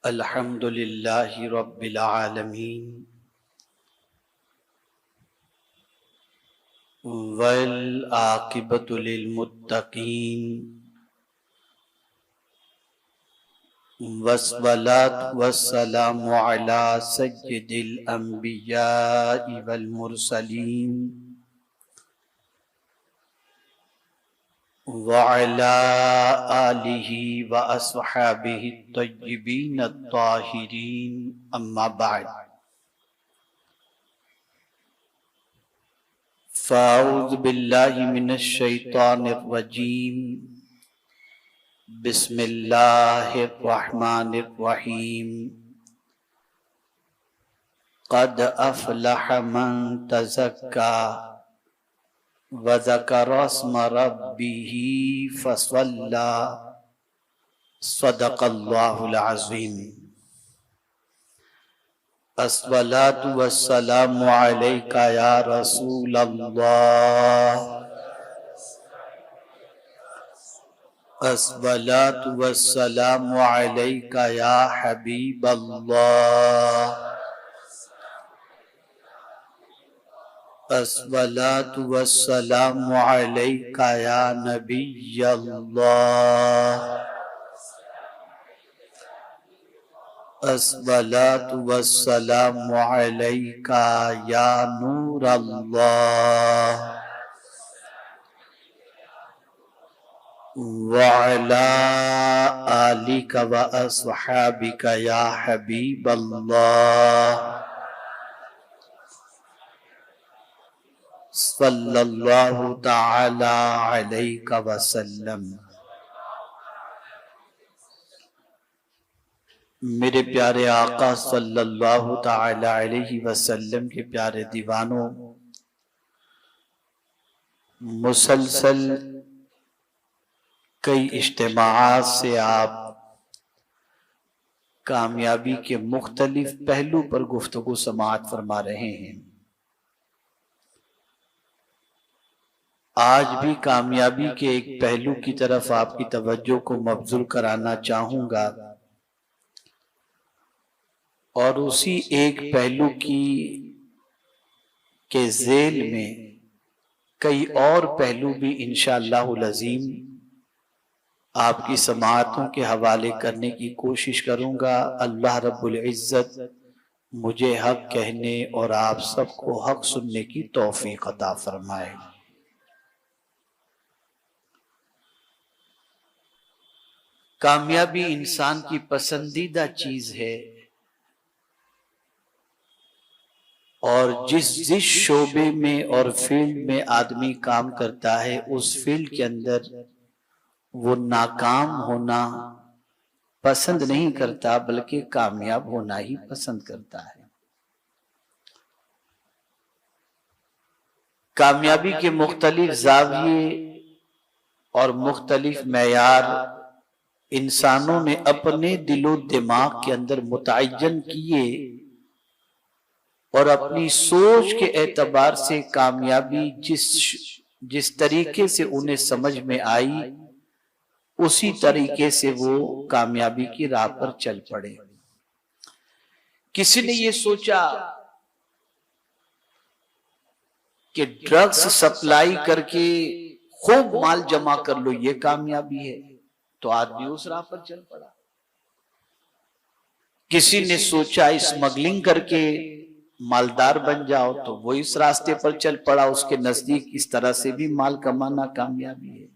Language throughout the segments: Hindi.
अल्हम्दुलिल्लाहि रब्बिल आलमीन वल आकिबतु लिल मुत्तकीन वस्सलातु वस्सलामु अला सय्यिदिल अंबियाइ वल मुरसलीन व अला आलिहि व अस्हाबिहि तय्यिबीन अत्ताहिरीन अम्मा बाद फ़अऊज़ु बिल्लाहि मिनश शैतानिर रजीम बिस्मिल्लाहिर रहमानिर रहीम क़द अफ़लह मन तज़क्का व ज़करा अस्म रब्बिही फ़सल्ला सदक़ल्लाहुल अज़ीम। अस्सलातु वस्सलामु अलैका या रसूल अल्लाह अस्सलातु वस्सलामु अलैका या हबीब अल्लाह अस्सलातु वस्सलामु अलैका या नबी अल्लाह अस्सलातु वस्सलामु अलैका या नूर अल्लाह व अला आलिका व अस्हाबिका या हबीब अल्लाह सल्लल्लाहु तआला अलैका वसल्लम। मेरे प्यारे आका सल्लल्लाहु तआला अलैहि वसल्लम के प्यारे दीवानों, मुसलसल कई इज्तिमाआत से आप कामयाबी के मुख्तलिफ पहलू पर गुफ्तगू समाअत फरमा रहे हैं। आज भी कामयाबी के एक पहलू की तरफ आपकी तवज्जो को मबजूल कराना चाहूंगा और उसी एक पहलू की के ज़ेल में कई और पहलू भी इंशाअल्लाहुल अज़ीम आपकी समाअतों के हवाले करने की कोशिश करूंगा। अल्लाह रब्बुल इज़्ज़त मुझे हक कहने और आप सबको हक सुनने की तौफीक अता फरमाए। कामयाबी इंसान की पसंदीदा चीज है और जिस शोबे में और फील्ड में आदमी काम करता है उस फील्ड के अंदर वो नाकाम होना पसंद नहीं करता बल्कि कामयाब होना ही पसंद करता है। कामयाबी के मुख्तलिफ ज़ाविये और मुख्तलिफ मेयार इंसानों ने अपने दिलो दिमाग के अंदर मुतअय्यन किए और अपनी सोच के एतबार से कामयाबी जिस तरीके से उन्हें समझ में आई उसी तरीके से वो कामयाबी की राह पर चल पड़े। किसी ने ये सोचा कि ड्रग्स सप्लाई करके खूब माल जमा कर लो ये कामयाबी है, तो आदमी उस राह पर चल पड़ा। किसी ने सोचा स्मगलिंग करके मालदार बन जाओ, तो वो इस रास्ते पर चल पड़ा। उसके नजदीक इस तरह से भी माल कमाना कामयाबी है।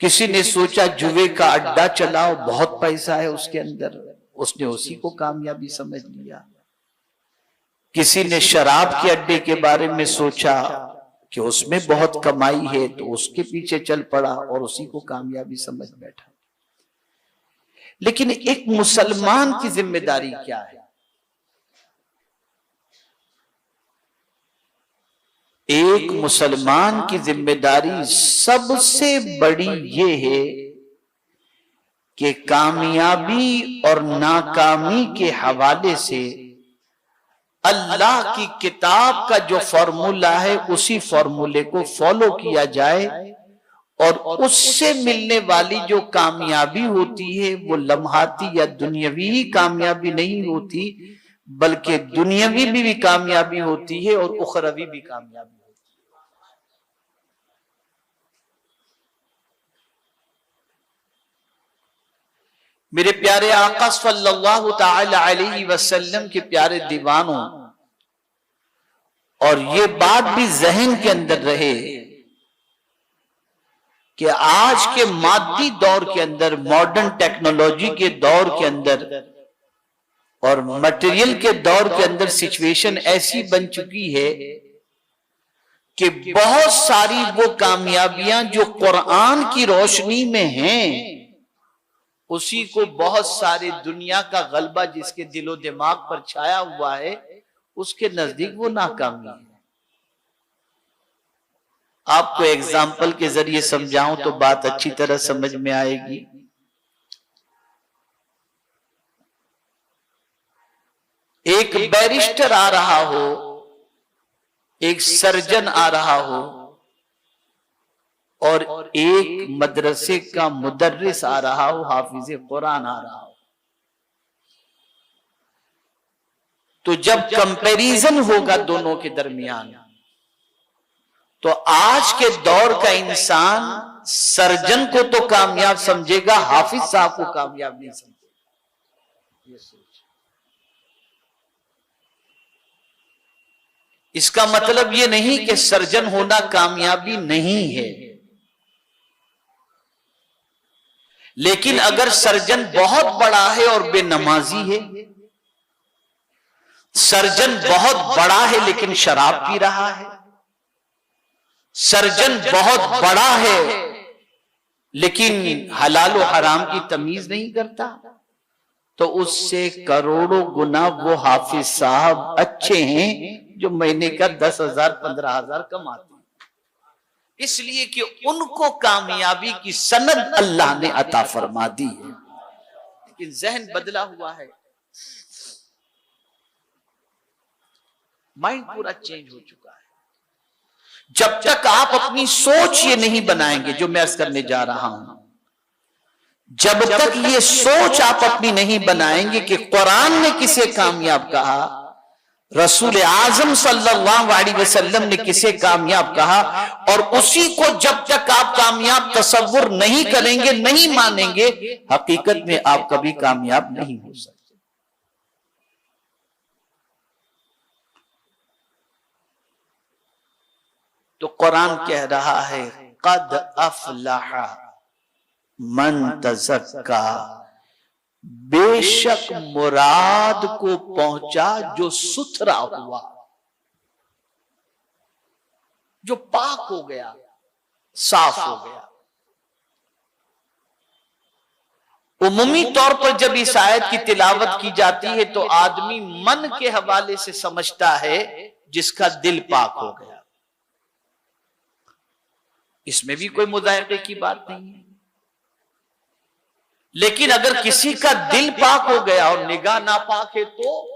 किसी ने सोचा जुए का अड्डा चलाओ, बहुत पैसा है उसके अंदर, उसने उसी को कामयाबी समझ लिया। किसी ने शराब के अड्डे के बारे में सोचा कि उसमें बहुत कमाई है, तो उसके पीछे चल पड़ा और उसी को कामयाबी समझ बैठा। लेकिन एक मुसलमान की जिम्मेदारी क्या है? एक मुसलमान की जिम्मेदारी सबसे बड़ी ये है कि कामयाबी और नाकामी के हवाले से अल्लाह की किताब का जो फॉर्मूला है उसी फॉर्मूले को फॉलो किया जाए, और उससे मिलने वाली जो कामयाबी होती है वो लम्हाती या दुनियावी ही कामयाबी नहीं होती, बल्कि दुनियावी भी कामयाबी होती है और उखरवी भी कामयाबी होती है। मेरे प्यारे आका सल्लल्लाहु ताला अलैहि वसल्लम के प्यारे दीवानों, और ये बात भी जहन के अंदर रहे कि आज के मादी दौर के अंदर, मॉडर्न टेक्नोलॉजी के दौर के अंदर और मटेरियल के दौर के अंदर सिचुएशन ऐसी बन चुकी है कि बहुत सारी वो कामयाबियां जो कुरान की रोशनी में हैं, उसी को बहुत सारे दुनिया का गलबा जिसके दिलो दिमाग पर छाया हुआ है, उसके नजदीक वो नाकामी है। आपको एग्जाम्पल के जरिए समझाऊं तो बात अच्छी तरह समझ में आएगी। एक बैरिस्टर आ रहा हो, एक सर्जन आ रहा हो, और एक मदरसे का मुदर्रिस आ रहा हो, हाफिज कुरान आ रहा हो, तो जब कंपैरिजन होगा दोनों के दरमियान, तो आज के दौर का इंसान सर्जन को तो कामयाब समझेगा, हाफिज साहब को कामयाब नहीं समझेगा। ये सोच, इसका मतलब ये नहीं कि सर्जन होना कामयाबी नहीं है, लेकिन अगर सर्जन बहुत बड़ा है और बेनमाजी है, सर्जन बहुत बड़ा है लेकिन शराब पी रहा है, सर्जन बहुत बड़ा है लेकिन हलाल और हराम की तमीज नहीं करता, तो उससे करोड़ों गुना वो हाफिज साहब अच्छे हैं जो महीने का 10,000 15,000 कमाते हैं, इसलिए कि उनको कामयाबी की सनद अल्लाह ने अता फरमा दी है। लेकिन जहन बदला हुआ है, माइंड पूरा चेंज हो चुका है। जब तक आप अपनी सोच ये नहीं बनाएंगे, जो मैं अर्ज करने जा रहा हूं, जब तक ये सोच आप अपनी नहीं बनाएंगे कि कुरान ने किसे कामयाब कहा, रसूल आजम सल्लल्लाहु अलैहि वसल्लम ने किसे कामयाब कहा, और उसी को जब तक आप कामयाब तसव्वुर नहीं करेंगे, नहीं मानेंगे, हकीकत में आप कभी कामयाब नहीं हो सकते। तो कुरान कह रहा है, कद अफलहा मन तज़क्का, बेशक मुराद को पहुंचा जो सुथरा हुआ, जो पाक हो गया, साफ हो गया। उमूमी तौर पर जब इस आयत की तिलावत की जाती है तो आदमी मन के हवाले से समझता है जिसका दिल पाक हो गया, इसमें भी कोई मुदायके की बात नहीं है। लेकिन अगर किसी का दिल पाक हो गया और निगाह नापाक है, तो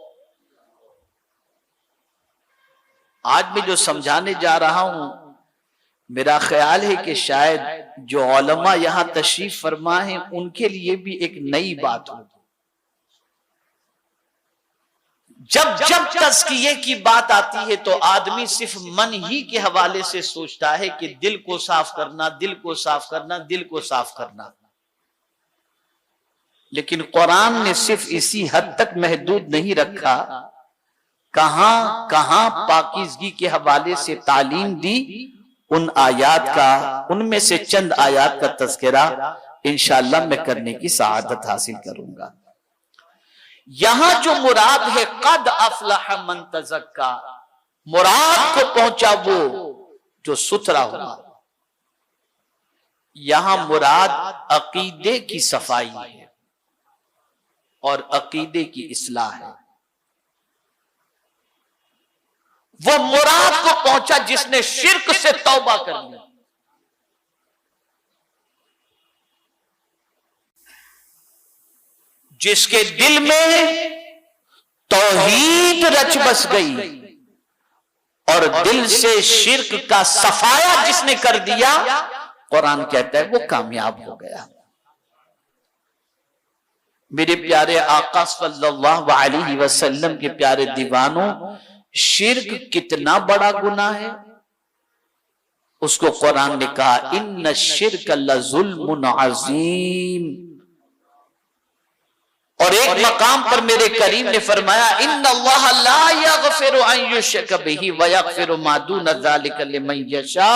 आज मैं जो समझाने जा रहा हूं, मेरा ख्याल है कि शायद जो उलमा यहां तशरीफ फरमा है उनके लिए भी एक नई बात होगी। जब जब तज़किये की बात आती है तो आदमी सिर्फ मन ही के हवाले से सोचता है कि दिल को साफ करना, दिल को साफ करना, दिल को साफ करना। लेकिन कुरान ने सिर्फ इसी हद तक महदूद नहीं रखा, कहां कहां पाकीज़गी के हवाले से तालीम दी। उन आयात का, उनमें से चंद आयात का तज़किरा इंशाअल्लाह मैं करने की सआदत हासिल करूंगा। यहां जो मुराद है कद अफलह मन तज़क्का, मुराद को पहुंचा वो जो सुथरा हुआ। यहां मुराद अकीदे की सफाई है और अकीदे की इस्लाह है। वो मुराद को पहुंचा जिसने शिर्क से तौबा कर ली, जिसके दिल में तौहीद रच बस गई और दिल से शिर्क का सफाया जिसने कर दिया, कुरान कहता है वो कामयाब हो गया। मेरे प्यारे आका सल्लल्लाहु अलैहि वसल्लम के प्यारे दीवानों, शिर्क कितना बड़ा गुनाह है उसको कुरान ने कहा, इन्न शिर्क लजुल्मुन अजीम। और एक मकाम पर मेरे करीम ने फरमाया, इन्नल्लाह ला यगफिरु अन युश्रक बिही व यगफिरु मा दून ज़ालिका लिमन यशा।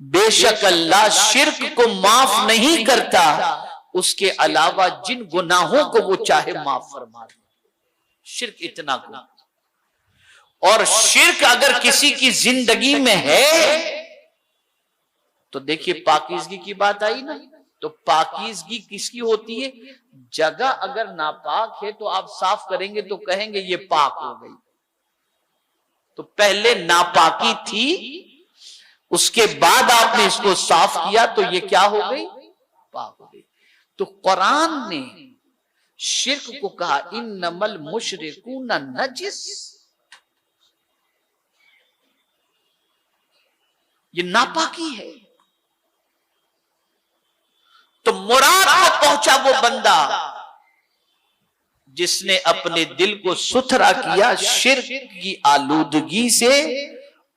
बेशक अल्लाह शिर्क को माफ नहीं करता, उसके अलावा जिन गुनाहों को वो चाहे माफ फरमा दे। शिर्क इतना गुनाह। और शिर्क अगर किसी की जिंदगी में है तो देखिए पाकीज़गी की बात आई ना, तो पाकीज़गी किसकी होती है? जगह अगर नापाक है तो आप साफ करेंगे तो कहेंगे ये पाक हो गई। तो पहले नापाकी थी, उसके बाद आपने इसको साफ किया तो ये क्या हो गई? पाक हो गई। तो कुरान ने शिर्क को कहा, इन्नमल मुशरिकून नजिस, ये नापाकी है। तो मुराद को पहुंचा वो बंदा जिसने अपने दिल को सुथरा किया शिर्क की आलूदगी से,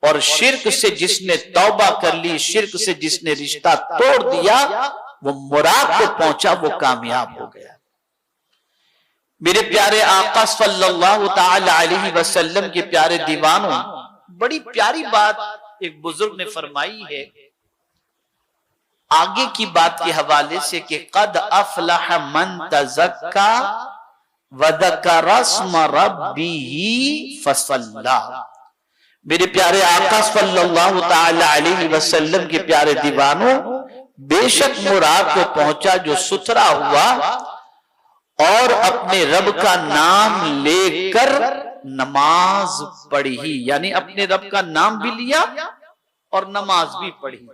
और शिर्क से जिसने तौबा कर ली, शिर्क से जिसने रिश्ता तोड़ दिया, वो मुराद को पहुंचा, वो कामयाब हो गया। मेरे प्यारे आका सल्लल्लाहु ताला अलैहि वसल्लम के प्यारे दीवानों, बड़ी प्यारी बात एक बुजुर्ग ने फरमाई है आगे की बात के हवाले से कि कद अफलह मन तज़क्का व ज़करा स्म रब्बिही फसल्ला। मेरे प्यारे आका सल्लल्लाहु ताला अलैहि वसल्लम के प्यारे दीवानों, बेशक मुराद को पहुंचा जो सुथरा हुआ और अपने रब का नाम लेकर नमाज पढ़ी, यानी अपने रब का नाम भी लिया और नमाज भी पढ़ी।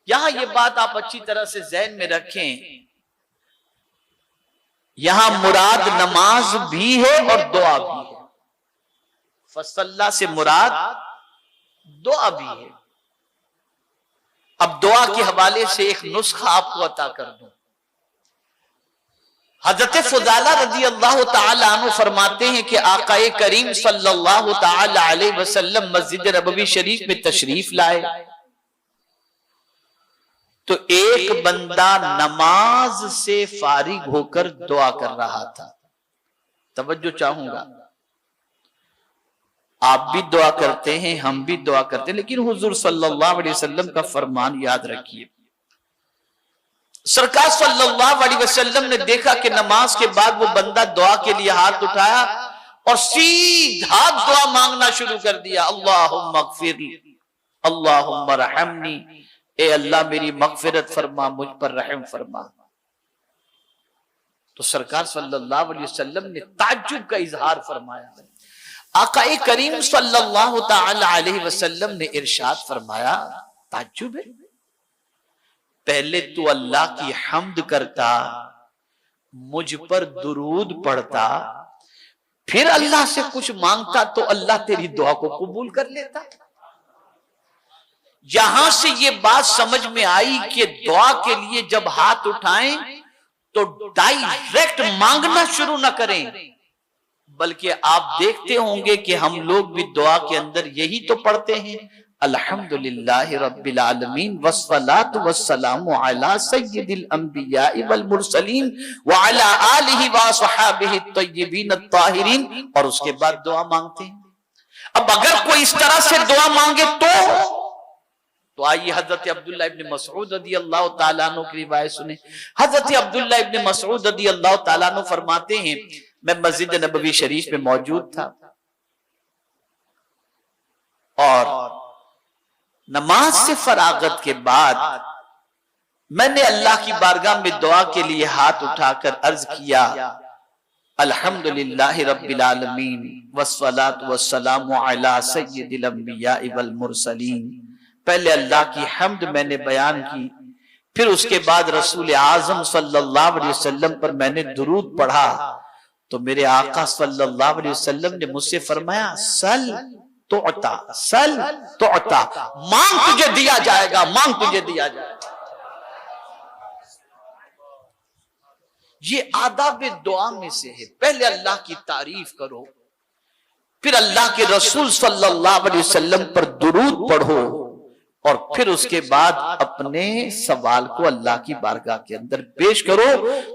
यहां ये बात आप अच्छी तरह से ज़हन में रखें, यहां मुराद नमाज भी है और दुआ भी है। फसल्ला से मुराद दुआ भी है। अब दुआ के हवाले से एक नुस्खा आपको अता कर दूं। हजरत फुज़ाला रज़ी अल्लाह ताला अन्हु फरमाते हैं कि आकाए करीम सल्लल्लाहु ताला अलैहि वसल्लम मस्जिद नबवी शरीफ में तशरीफ लाए तो एक बंदा नमाज से फारिग होकर दुआ कर रहा था। तवज्जो चाहूंगा, आप भी दुआ करते हैं, हम भी दुआ करते हैं, लेकिन हुजूर सल्लल्लाहु अलैहि वसल्लम का फरमान याद रखिए। सरकार सल्लल्लाहु अलैहि वसल्लम ने देखा कि नमाज के बाद वो बंदा दुआ के लिए हाथ उठाया और सीधा दुआ मांगना शुरू कर दिया, अल्लाहुम्मा अग़फ़िरली, अल्लाहुम्मा रहमनी, ए अल्लाह मेरी मग़फ़िरत फरमा, मुझ पर रहम फरमा। तो सरकार सल्लल्लाहु अलैहि वसल्लम ने ताज्जुब का इजहार फरमाया। आकाए करीम सल्लल्लाहु ताला अलैहि वसल्लम ने इरशाद फरमाया, ताज्जुब है, पहले तू अल्लाह की हम्द करता, मुझ पर दुरूद पढ़ता, फिर अल्लाह से कुछ मांगता तो अल्लाह तेरी दुआ को कबूल कर लेता। यहां से ये बात समझ में आई कि दुआ के लिए जब हाथ उठाएं तो डायरेक्ट मांगना शुरू न करें, बल्कि आप देखते होंगे कि हम लोग भी दुआ के अंदर यही तो पढ़ते हैं, अल्हम्दुलिल्लाहि रब्बिल आलमीन वस्सलातु वस्सलामु अला सय्यिदिल अंबिया वल मुरसलीन व अला आलिहि व असहाबिहि तय्यिबीन अत्ताहिरीन, और उसके बाद दुआ मांगते हैं। अब अगर कोई इस तरह से दुआ मांगे तो आइए हजरत अब्दुल्लाह इब्न मसऊद रदियल्लाहु ताला अन्हु की रिवायत सुने। हजरत अब्दुल्लाह इब्न मसऊद रदियल्लाहु ताला अन्हु फरमाते हैं, मैं मस्जिद नबवी शरीफ में मौजूद था और नमाज से फरागत के बाद मैंने अल्लाह की बारगाह में दुआ के लिए हाथ उठाकर अर्ज किया, अल्हम्दुलिल्लाहि रब्बिल आलमीन वस्सलातु वस्सलामु अला सय्यिदिल अंबिया वल मुरसलीन। पहले अल्लाह की हम्द मैंने बयान की, फिर उसके बाद रसूल आजम सल्लल्लाहु अलैहि वसल्लम पर मैंने दुरूद पढ़ा। तो मेरे आका सल्लल्लाहु अलैहि वसल्लम ने मुझसे फरमाया, सल, तुअता, सल तुअता, मांग तुझे दिया जाएगा, मांग तुझे दिया जाएगा। ये आदाब दुआ में से है। पहले अल्लाह की तारीफ करो, फिर अल्लाह के रसूल सल्लल्लाहु अलैहि वसल्लम पर दुरूद पढ़ो, और फिर उसके बाद अपने सवाल को अल्लाह की बारगाह के अंदर पेश करो,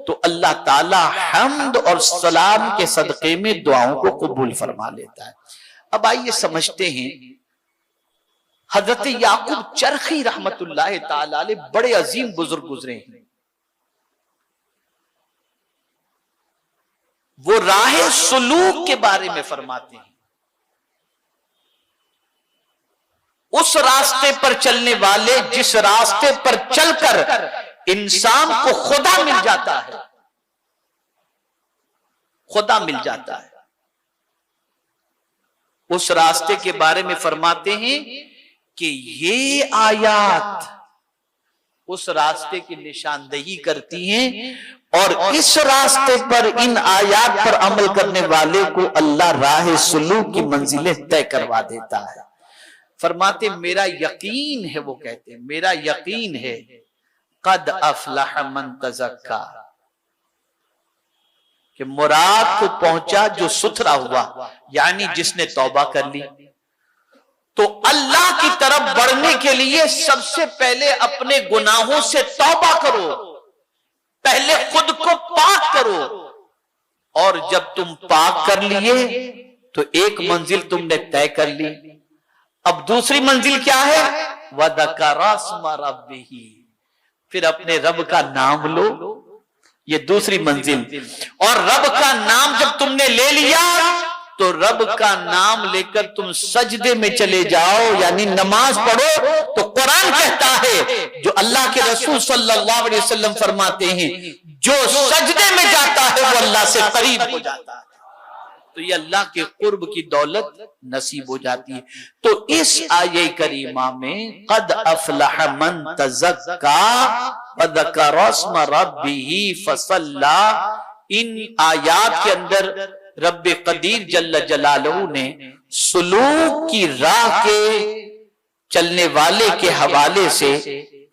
तो अल्लाह ताला हम्द और सलाम के सदक़े में दुआओं को कबूल फरमा लेता है। अब आइए समझते हैं, हजरत याकूब चरखी रहमतुल्लाह ताला अलैह बड़े अजीम बुजुर्ग गुजरे हैं। वो राह सुलूक के बारे में फरमाते हैं, उस रास्ते पर चलने वाले जिस रास्ते पर चलकर इंसान को खुदा मिल जाता है, खुदा मिल जाता है, उस रास्ते के बारे में फरमाते हैं कि ये आयात उस रास्ते की निशानदेही करती हैं, और इस रास्ते पर इन आयात पर अमल करने वाले को अल्लाह राह सुलूक की मंजिलें तय करवा देता है। फरमाते मेरा यकीन है, वो कहते हैं मेरा यकीन है, कद अफलह मन तज़क्का, कि मुराद को पहुंचा जो सुथरा हुआ, यानी जिसने तौबा कर ली। तो अल्लाह की तरफ बढ़ने के लिए सबसे पहले अपने गुनाहों से तौबा करो, पहले खुद को पाक करो, और जब तुम पाक कर लिए तो एक मंजिल तुमने तय कर ली। अब दूसरी मंजिल क्या है? वज़करा अस्मा रब्बिही, फिर अपने रब का नाम लो, ये दूसरी मंजिल। और रब का नाम जब तुमने ले लिया तो रब का नाम लेकर तुम सजदे में चले जाओ, यानी नमाज पढ़ो। तो कुरान कहता है, जो अल्लाह के रसूल सल्लल्लाहु अलैहि वसल्लम फरमाते हैं, जो सजदे में जाता है वो अल्लाह से करीब हो जाता है, तो ये अल्लाह के कुर्ब की दौलत नसीब हो जाती है। तो इस आये करीमा में कद अफलह मन तज़क्का वज़करा अस्मा रब्बिही फसल्ला, इन आयात के अंदर रब्बे कदीर जल्ल जलालहू ने सुलूक की राह के चलने वाले के हवाले से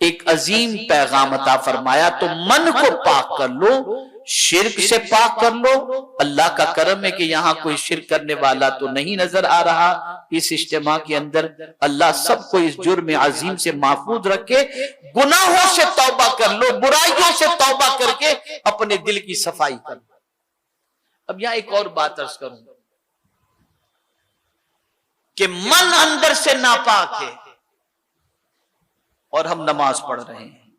एक अजीम पैगाम अता फरमाया। तो मन को पाक कर लो, शिर्क से पाक कर लो। अल्लाह का करम है कि यहाँ कोई शिर्क करने वाला तो नहीं नजर आ रहा इस इज्तिमा के अंदर। अल्लाह सबको इस जुर्म अजीम से महफूज रखे। गुनाहों से तौबा कर लो, बुराइयों से तौबा करके अपने दिल की सफाई कर लो। अब यहां एक और बात अर्ज करूं कि मन अंदर से नापाक है और हम नमाज पढ़ रहे हैं,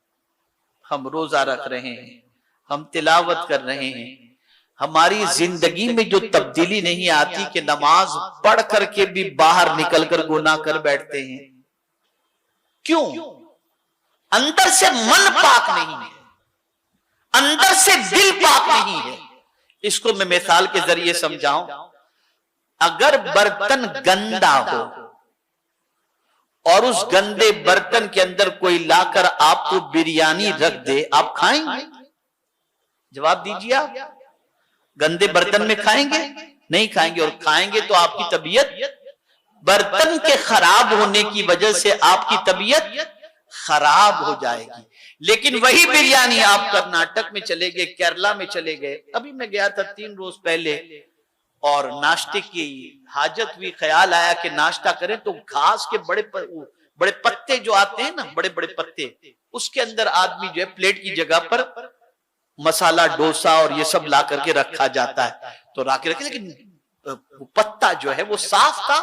हम रोजा रख रहे हैं, हम तिलावत कर रहे हैं, हमारी जिंदगी में जो तब्दीली नहीं आती कि नमाज पढ़ करके भी बाहर निकलकर गुनाह कर बैठते हैं। क्यों? अंदर से मन पाक नहीं है, अंदर से दिल पाक नहीं है। इसको मैं मिसाल के जरिए समझाऊं। अगर बर्तन गंदा हो और उस गंदे बर्तन के अंदर कोई लाकर आपको बिरयानी रख दे, आप खाएंगे? जवाब दीजिए। आप गंदे बर्तन में खाएंगे? नहीं खाएंगे। और खाएंगे तो आपकी तबीयत, बर्तन के खराब होने की वजह से आपकी तबीयत खराब हो जाएगी। लेकिन वही बिरयानी आप कर्नाटक में चले गए, केरला में चले गए। अभी मैं गया था 3 रोज पहले, और नाश्ते की हाजत हुई, ख्याल आया कि नाश्ता करें, तो घास के बड़े पत्ते जो आते हैं ना, बड़े बड़े पत्ते, उसके अंदर आदमी जो है प्लेट की जगह पर मसाला डोसा और ये सब ला करके रखा जाता है। तो रखे, लेकिन पत्ता जो है वो साफ था,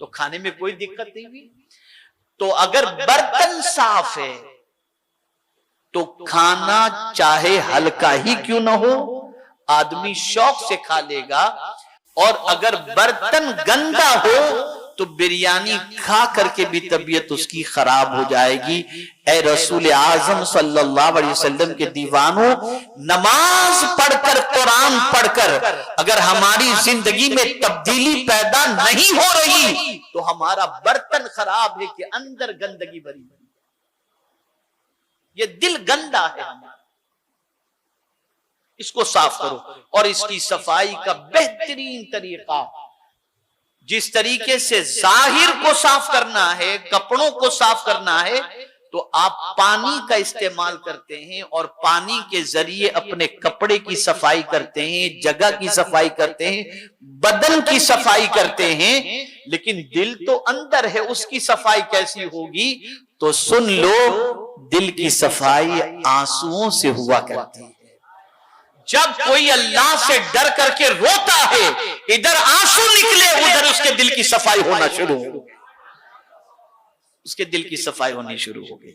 तो खाने में कोई दिक्कत नहीं हुई। तो अगर बर्तन साफ है तो खाना चाहे हल्का ही क्यों ना हो, आदमी शौक से खा लेगा। और अगर बर्तन गंदा हो तो बिरयानी खा करके भी तबीयत उसकी खराब हो जाएगी। ए रसूल आजम सल्लल्लाहु अलैहि वसल्लम के दीवानों, नमाज पढ़कर, कुरान पढ़कर अगर हमारी जिंदगी में तब्दीली पैदा नहीं हो रही तो हमारा बर्तन खराब है कि अंदर गंदगी भरी है। ये दिल गंदा है हमारा, इसको साफ करो। और इसकी सफाई का बेहतरीन तरीका जिस तरीके से जाहिर को साफ करना है, कपड़ों को साफ करना है, तो आप पानी का इस्तेमाल करते हैं और पानी के जरिए अपने कपड़े की सफाई करते हैं, जगह की सफाई करते हैं, बदन की सफाई करते हैं, लेकिन दिल तो अंदर है, उसकी सफाई कैसी होगी? तो सुन लो, दिल की सफाई आंसुओं से हुआ करती है। जब कोई अल्लाह से डर करके रोता है, इधर आंसू निकले, उधर उसके दिल की सफाई होना शुरू हो, उसके दिल की सफाई होनी शुरू हो गई।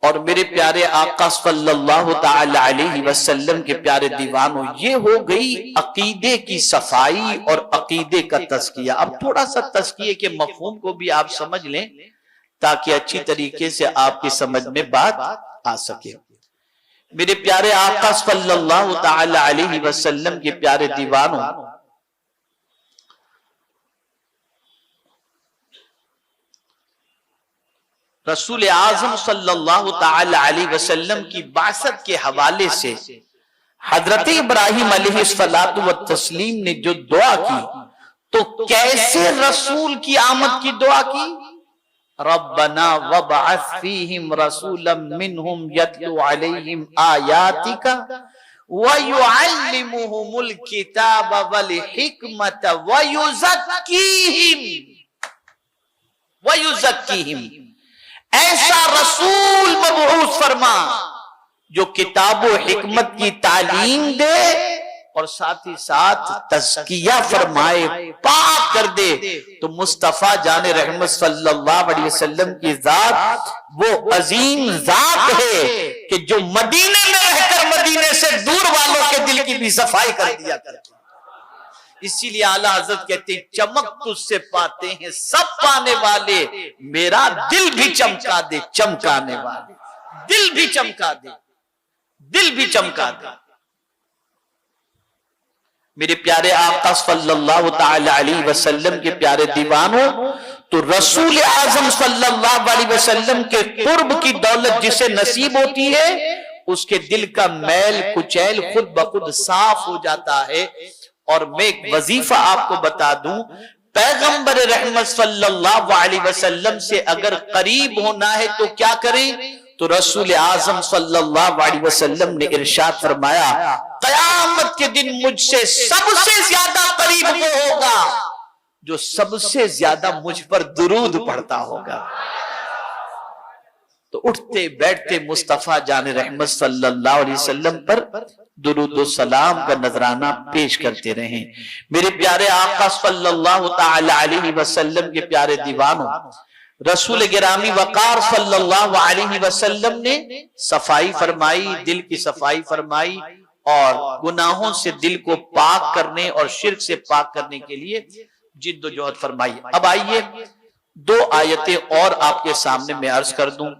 और मेरे प्यारे आका सल्लल्लाहु ताला अलैहि वसल्लम के प्यारे दीवानों, ये हो गई अकीदे की सफाई और अकीदे का तज़किया। अब थोड़ा सा तज़किये के मफ़हूम को भी आप समझ लें ताकि अच्छी तरीके से आपकी समझ में बात आ सके। मेरे प्यारे आका सल्लल्लाहु ताला अलैहि वसल्लम के प्यारे दीवानों, रसूल आज़म सल्लल्लाहु ताला अलैहि वसल्लम की बासत के हवाले से हजरत इब्राहिम अलैहिस्सलातु व तस्लीम ने जो दुआ की, तो कैसे रसूल की आमद की दुआ की? रब्बना वबअस फीहिम रसूलन मिनहुम यतलू अलैहिम आयातिका व युअल्लिमुहुमुल किताब वल हिकमत व युज़क्कीहिम। ऐसा रसूल मबऊस फरमा जो किताब व हिकमत की तालीम दे और साथ ही साथ तज़किया फरमाए, पाक कर दे। तो मुस्तफा जाने रहमत सल्लल्लाहु अलैहि वसल्लम की जात वो अजीम जात है कि जो मदीने में रहकर मदीने से दूर वालों के दिल की भी सफाई कर दिया करती। इसीलिए आला हज़रत कहते हैं, चमक तुझसे पाते हैं सब पाने वाले, मेरा दिल भी चमका दे चमकाने वाले, दिल भी चमका दे, दिल भी चमका दे। मेरे प्यारे आका सल्लल्लाहु ताला अलैहि वसल्लम के प्यारे दीवानों, तो रसूल आज़म सल्लल्लाहु अलैहि वसल्लम के कुर्ब की दौलत जिसे नसीब होती है, उसके दिल का मैल कुचैल खुद ब खुद साफ हो जाता है। और मैं एक वजीफा आपको बता दूं, पैगंबर रहमत सल्लल्लाहु अलैहि वसल्लम से अगर करीब होना है तो क्या करें? तो रसूल आज़म सल्लल्लाहु अलैहि वसल्लम ने इरशाद फरमाया, क़यामत के दिन मुझसे सबसे ज्यादा करीब वो होगा जो सबसे ज्यादा मुझ पर दुरूद पढ़ता होगा। तो उठते बैठते मुस्तफा जाने रहमत सल्लल्लाहु अलैहि वसल्लम पर दुरूद व सलाम का नजराना पेश करते रहे। मेरे प्यारे आका सल्लल्लाहु ताला अलैहि वसल्लम के प्यारे दीवानों, रसूल गिरामी वकार सल्लल्लाहु अलैहि वसल्लम ने सफाई फरमाई, दिल की सफाई फरमाई और गुनाहों से दिल को पाक करने और शिर्क से पाक करने के लिए जिद्दोजहद फरमाई। अब आइए दो आयतें और आपके सामने मैं अर्ज कर दूं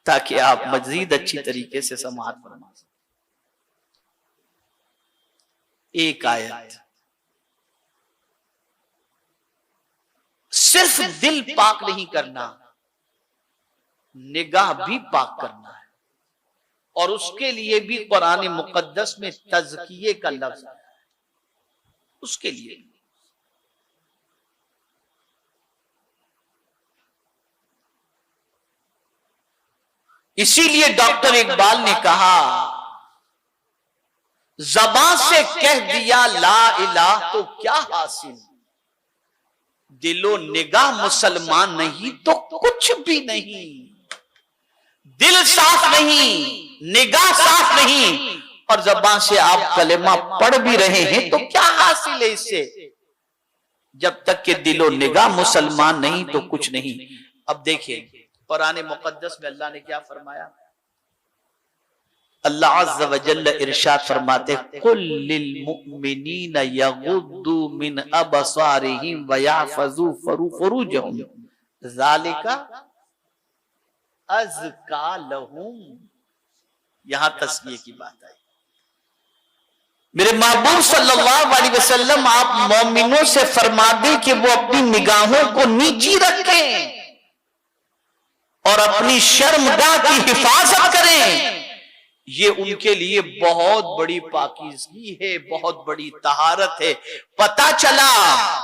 ताकि आप मजीद अच्छी तरीके से समाअत फरमा सकें। एक आयत, सिर्फ दिल पाक नहीं करना, निगाह भी पाक करना है, और उसके लिए भी कुरान मुकद्दस में तज़किये का लफ्ज़ है। उसके लिए इसीलिए डॉक्टर इकबाल ने कहा, ज़बान से कह दिया ला इलाह तो क्या हासिल, दिलो निगाह मुसलमान नहीं तो कुछ भी नहीं। दिल साफ नहीं, निगाह साफ नहीं, और ज़बान से आप कलेमा पढ़ भी रहे हैं तो क्या हासिल है इससे? जब तक कि दिलो निगाह मुसलमान नहीं तो कुछ नहीं। अब देखिए कुरान मुकद्दस में अल्लाह ने क्या फरमाया? अल्लाह अज़्ज़ व जल्ल इरशाद फरमाते, कुल लिल मुमिनीना यगुद्दू मिन अबसारिहिम व यहफज़ू फरूजहुम ज़ालिका अज़का लहुम। यहां तस्बीह की बात आई। मेरे महबूब सल्लल्लाहु अलैहि वसल्लम आप मोमिनों से फरमा दें कि वो अपनी निगाहों को नीची रखें और अपनी शर्मगाह की हिफाजत करें, ये उनके लिए बहुत बड़ी पाकीज़गी है, बहुत बड़ी तहारत है। पता चला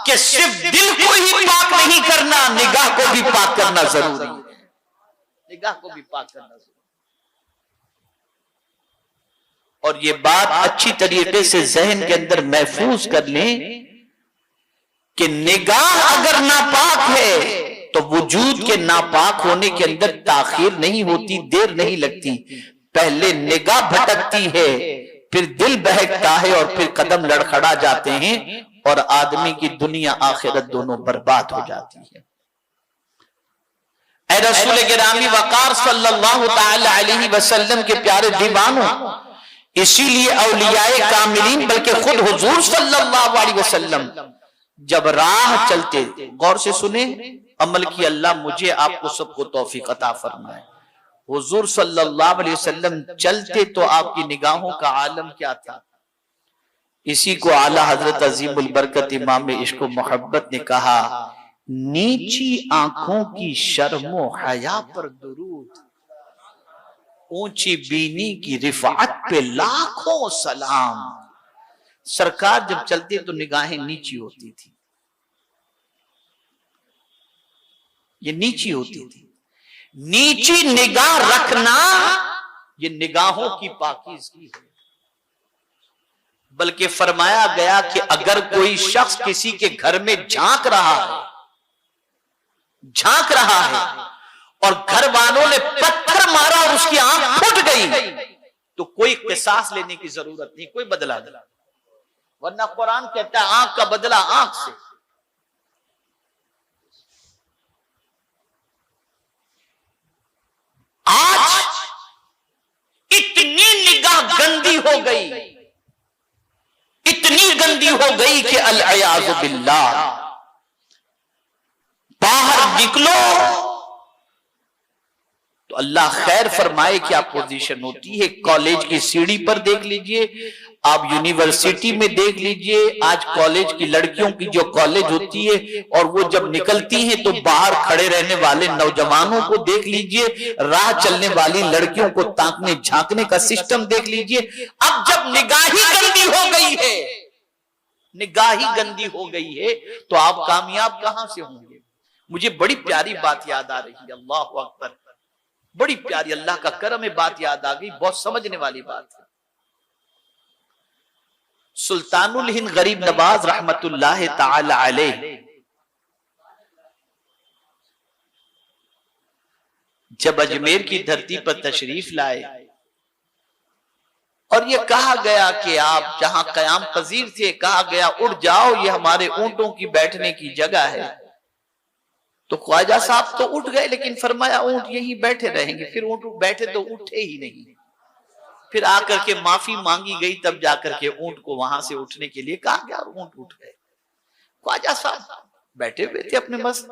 कि सिर्फ दिल को ही पाक नहीं करना, निगाह को भी पाक करना जरूरी है। निगाह को भी पाक करना जरूरी। और ये बात अच्छी तरीके से जहन के अंदर महफूज कर लें कि निगाह अगर नापाक है तो वजूद के नापाक होने के अंदर ताखीर नहीं होती, देर नहीं लगती। पहले निगाह भटकती है, फिर दिल बहकता है और फिर कदम लड़खड़ा जाते हैं और आदमी की दुनिया आखिरत दोनों बर्बाद हो जाती है। ऐ रसूल गिरामी वकार सल्लल्लाहु तआला अलैहि वसल्लम के प्यारे दीवानों, इसीलिए औलियाए कामिलीन बल्कि खुद हुजूर सल्लल्लाहु अलैहि वसल्लम जब राह चलते, गौर से सुने, अमल की अल्लाह मुझे आपको सबको तौफीक अता फरमाए। हुजूर सल्लल्लाहु अलैहि वसल्लम चलते तो आपकी निगाहों का आलम क्या था। इसी को आला हजरत अजीमुल बरकत इमाम इश्क मोहब्बत ने कहा, नीची आंखों की शर्मो हया पर दुरूद, ऊंची बीनी की रिफात पे लाखों सलाम। सरकार जब चलते तो निगाहें नीची होती थी, ये नीची होती थी। नीची निगाह रखना ये निगाहों की पाकीज़गी है। बल्कि फरमाया गया कि अगर कोई शख्स किसी के घर में झांक रहा है और घर वालों ने पत्थर मारा और उसकी आंख फूट गई, तो कोई किसास लेने की जरूरत नहीं, कोई बदला दिला, वरना कुरान कहता है आंख का बदला आंख से। आज इतनी निगाह गंदी हो गई, इतनी गंदी हो गई कि अल-अयाज़ु बिल्लाह, बाहर निकलो तो अल्लाह खैर फरमाए क्या पोजीशन होती है। कॉलेज की सीढ़ी पर देख लीजिए, आप यूनिवर्सिटी में देख लीजिए, आज कॉलेज की लड़कियों की जो कॉलेज होती है और वो जब निकलती हैं तो बाहर खड़े रहने वाले नौजवानों को देख लीजिए, राह चलने वाली लड़कियों को ताकने झांकने का सिस्टम देख लीजिए। अब जब निगाह ही गंदी हो गई है, निगाह ही गंदी हो गई है, तो आप कामयाब कहां से होंगे। मुझे बड़ी प्यारी बात याद आ रही है, अल्लाह अकबर, बड़ी प्यारी, अल्लाह का करम में बात याद आ गई, बहुत समझने वाली बात है। सुल्तानुल हिंद गरीब नवाज रहमतुल्लाह ताला अलैह जब अजमेर की धरती पर तशरीफ लाए और ये कहा गया कि आप जहां कयाम पजीर थे, कहा गया उठ जाओ, ये हमारे ऊंटों की बैठने की जगह है। तो ख्वाजा साहब तो उठ गए, लेकिन फरमाया ऊंट यहीं बैठे रहेंगे। फिर ऊंट बैठे तो उठे ही नहीं। फिर आकर के माफी मांगी गई, तब जाकर के ऊंट को वहां से उठने के लिए कहा गया, ऊंट उठ गए। ख्वाजा साहब बैठे हुए थे अपने मस्त।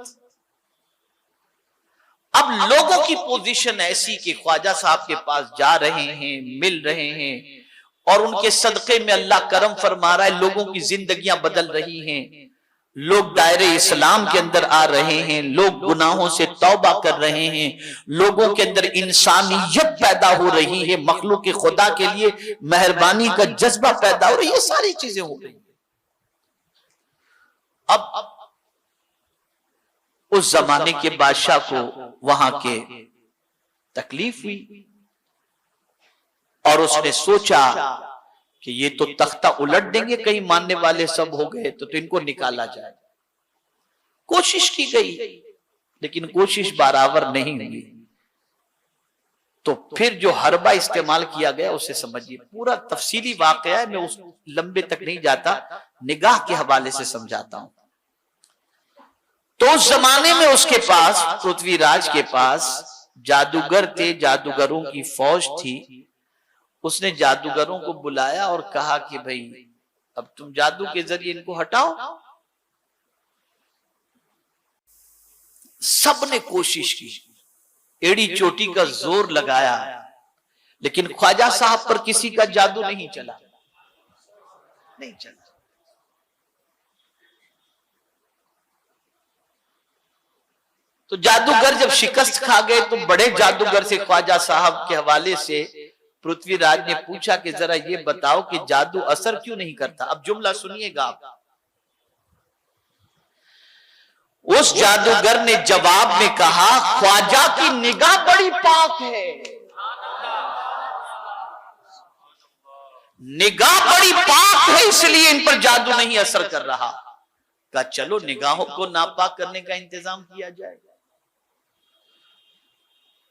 अब लोगों की पोजीशन ऐसी कि ख्वाजा साहब के पास जा रहे हैं, मिल रहे हैं और उनके सदके में अल्लाह करम फरमा रहा है, लोगों की जिंदगियां बदल रही हैं, लोग दायरे इस्लाम के अंदर आ रहे हैं, लोग गुनाहों से तौबा कर रहे हैं, लोगों के अंदर इंसानियत पैदा हो रही है, मखलूक खुदा के लिए मेहरबानी का जज्बा पैदा हो रहा है, ये सारी चीजें हो रही। अब उस जमाने के बादशाह को वहां के तकलीफ हुई और उसने सोचा कि ये तो तख्ता उलट देंगे, कहीं मानने वाले सब हो गए तो इनको निकाला जाए। कोशिश की गई लेकिन कोशिश बराबर नहीं हुई। तो फिर जो हरबा इस्तेमाल किया गया उसे समझिए, पूरा तफसीली वाकया है, मैं उस लंबे तक नहीं जाता, निगाह के हवाले से समझाता हूं। तो उस जमाने में उसके पास, पृथ्वीराज के पास जादूगर थे, जादूगरों की फौज थी। उसने जादूगरों को बुलाया और कहा कि भाई अब तुम जादू के जरिए इनको हटाओ। सबने कोशिश की, एड़ी चोटी का जोर लगाया, लेकिन ख्वाजा साहब पर किसी का जादू नहीं चला। तो जादूगर जब शिकस्त खा गए तो बड़े जादूगर से ख्वाजा साहब के हवाले से पृथ्वीराज ने पूछा कि जरा ये बताओ कि जादू असर क्यों नहीं करता। अब जुमला सुनिएगा आप। उस जादूगर ने जवाब में कहा, ख्वाजा की निगाह बड़ी पाक है, निगाह बड़ी पाक है, इसलिए इन पर जादू नहीं असर कर रहा। कहा चलो निगाहों को नापाक करने का इंतजाम किया जाएगा।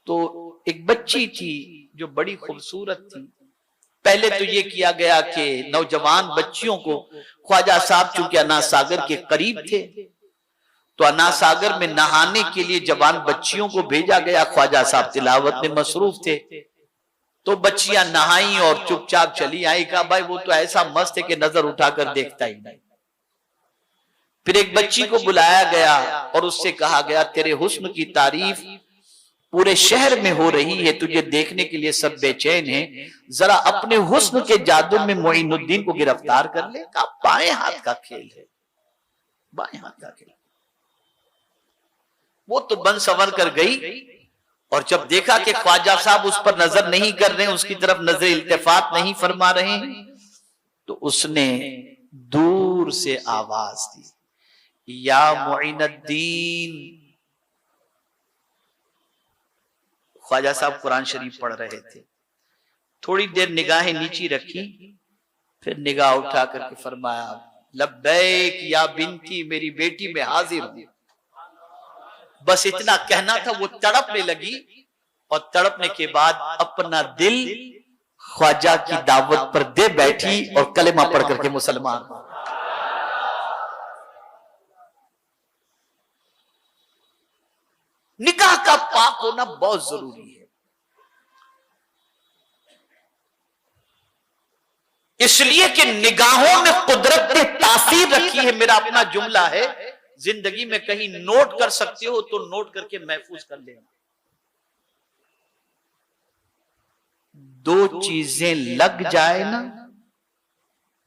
तो एक बच्ची थी जो बड़ी खूबसूरत थी। पहले तो ये किया गया कि नौजवान बच्चियों को, ख्वाजा साहब चूंकि अनाथ सागर के करीब थे तो अनाथ सागर में नहाने के लिए जवान बच्चियों को भेजा गया। ख्वाजा साहब तिलावत में मसरूफ थे तो बच्चियां नहाई और चुपचाप चली आई। कहा भाई वो तो ऐसा मस्त है कि नजर उठाकर देखता ही नहीं। फिर एक बच्ची को बुलाया गया और उससे कहा गया तेरे हुस्न की तारीफ पूरे शहर में हो रही है, तुझे देखने के लिए सब बेचैन हैं, जरा अपने हुस्न के जादू में मोइनुद्दीन को गिरफ्तार कर ले। कहा बाएं हाथ का खेल है, बाएं हाथ का खेल। वो तो बन संवर कर गई और जब देखा कि ख्वाजा साहब उस पर नजर नहीं कर रहे, उसकी तरफ नजर इल्तिफात नहीं फरमा रहे हैं, तो उसने दूर से आवाज दी, या मोइनुद्दीन। ख्वाजा साहब कुरान शरीफ पढ़ रहे थे। थोड़ी देर निगाहें नीची रखी, फिर निगाह उठा करके फरमाया लब्बैक या बिनती, मेरी बेटी में हाजिर हूं। बस इतना कहना था। वो तड़पने लगी और तड़पने के बाद अपना दिल ख्वाजा की दावत पर दे बैठी और कलेमा पढ़ करके मुसलमान। निगाह का पाक होना बहुत जरूरी है, इसलिए कि निगाहों में कुदरत ने तासीर रखी है। मेरा अपना जुमला है, जिंदगी में कहीं नोट कर सकते हो तो नोट करके महफूज कर लेना। दो चीजें लग जाए ना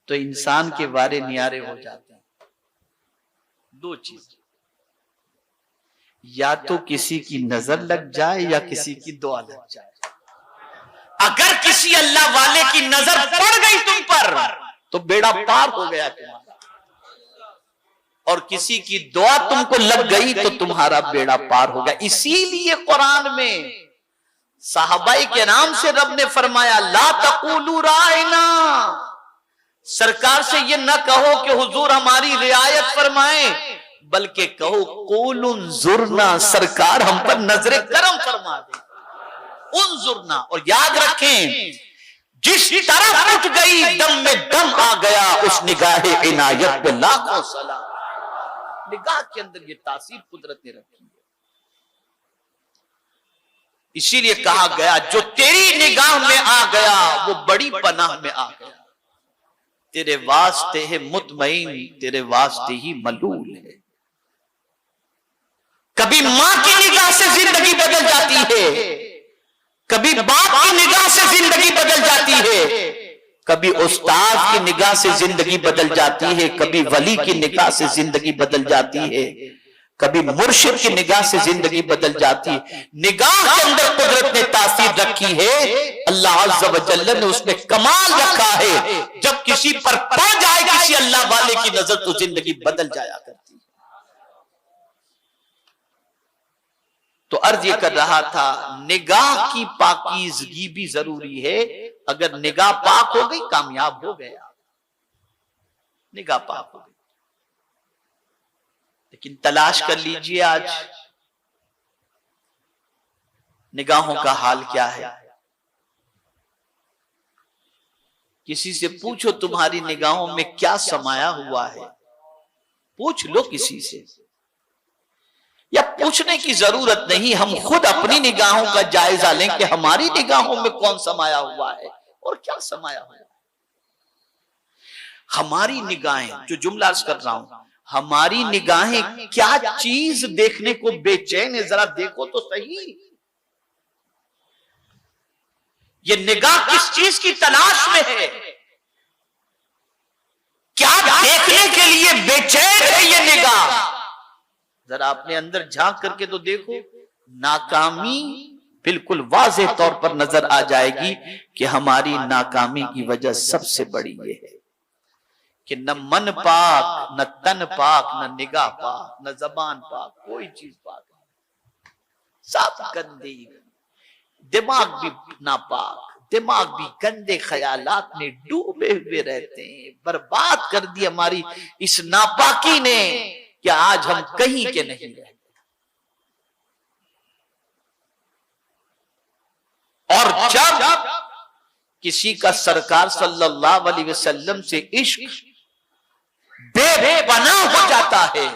तो इंसान के वारे न्यारे हो जाते हैं। दो चीज, या तो किसी की नजर लग जाए या किसी की दुआ लग जाए। अगर किसी अल्लाह वाले की नजर पड़ गई तुम पर तो बेड़ा पार हो गया तुम्हारा, और किसी की दुआ तुमको लग गई तो तुम्हारा बेड़ा पार हो गया। इसीलिए कुरान में साहबाई के नाम से रब ने फरमाया ला तक़ूलू राइना, सरकार से ये न कहो कि हुजूर हमारी रियायत फरमाए, बल्कि कहो कूलुन जुरना, सरकार हम पर नजरे करम फरमा दे। उनजुरना, और याद रखें जिस तरफ उठ गई दम में दम आ गया, उस निगाहे इनायत पे लाखों सलाम। निगाह के अंदर ये तासीर कुदरत ने रखी है। इसीलिए कहा गया जो तेरी निगाह में आ गया वो बड़ी पनाह में आ गया। तेरे वास्ते है मुतमईन, तेरे वास्ते ही मलूल है। कभी मां की निगाह से जिंदगी बदल जाती है, कभी बाप की निगाह से जिंदगी बदल जाती है, कभी उस्ताद की निगाह से जिंदगी बदल जाती है, कभी वली की निगाह से जिंदगी बदल जाती है, कभी मुर्शिद की निगाह से जिंदगी बदल जाती है। निगाह के अंदर कुदरत ने तासीर रखी है, अल्लाह अज़्ज़ व जल्ल ने उसमें कमाल रखा है। जब किसी पर पड़ जाए किसी अल्लाह वाले की नजर तो जिंदगी बदल जाया करती है। तो अर्ज ये कर रहा था, निगाह की पाकीज़गी भी जरूरी है। अगर निगाह पाक हो गई कामयाब हो गया, निगाह पाक हो गई। लेकिन तलाश कर लीजिए आज निगाहों का हाल क्या है। किसी से पूछो तुम्हारी निगाहों में क्या समाया हुआ है, पूछ लो किसी से, या पूछने की जरूरत नहीं, हम खुद अपनी निगाहों का जायजा लें कि हमारी निगाहों में कौन समाया हुआ है और क्या समाया हुआ है। हमारी निगाहें, जो जुमला कर रहा हूं, हमारी निगाहें क्या चीज देखने को बेचैन है, जरा देखो तो सही। ये निगाह किस चीज की तलाश में है, क्या देखने के लिए बेचैन है ये निगाह। जरा अपने अंदर झांक करके तो देखो, नाकामी बिल्कुल वाज़ेह तौर पर नजर आ जाएगी कि हमारी नाकामी की वजह सबसे बड़ी ये है कि न मन पाक, न तन पाक, न निगाह पाक, न जबान पाक, कोई चीज पाक नहीं, सब गंदे, दिमाग भी नापाक, दिमाग भी गंदे ख्यालात में डूबे हुए रहते हैं। बर्बाद कर दी हमारी इस नापाकी ने कि आज हम कहीं के नहीं रहते। और जब किसी का सरकार सल्लल्लाहु अलैहि वसल्लम से इश्क बेपनाह हो जाता है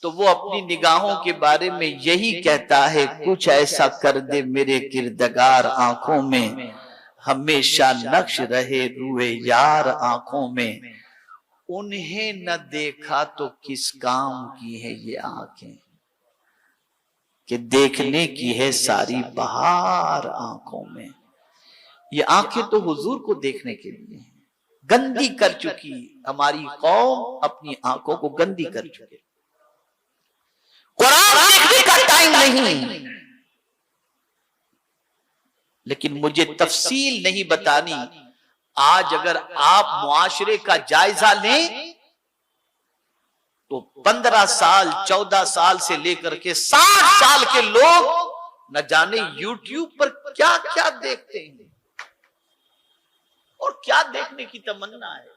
तो वो अपनी निगाहों के बारे में यही कहता है, कुछ ऐसा कर दे मेरे किरदगार आंखों में, हमेशा नक्श रहे रूए यार आंखों में, उन्हें न देखा तो किस काम की है ये आंखें, कि देखने की है सारी बहार आंखों में। ये आंखें तो हुजूर को देखने के लिए हैं। गंदी कर चुकी हमारी कौम, अपनी आंखों को गंदी कर चुकी। कुरान देखने का टाइम नहीं, लेकिन मुझे तफसील नहीं बतानी। आज अगर आप मुआशरे का जायजा लें तो 15 साल 14 साल से लेकर के 60 साल के लोग न जाने यूट्यूब पर क्या क्या देखते हैं और क्या देखने की तमन्ना है।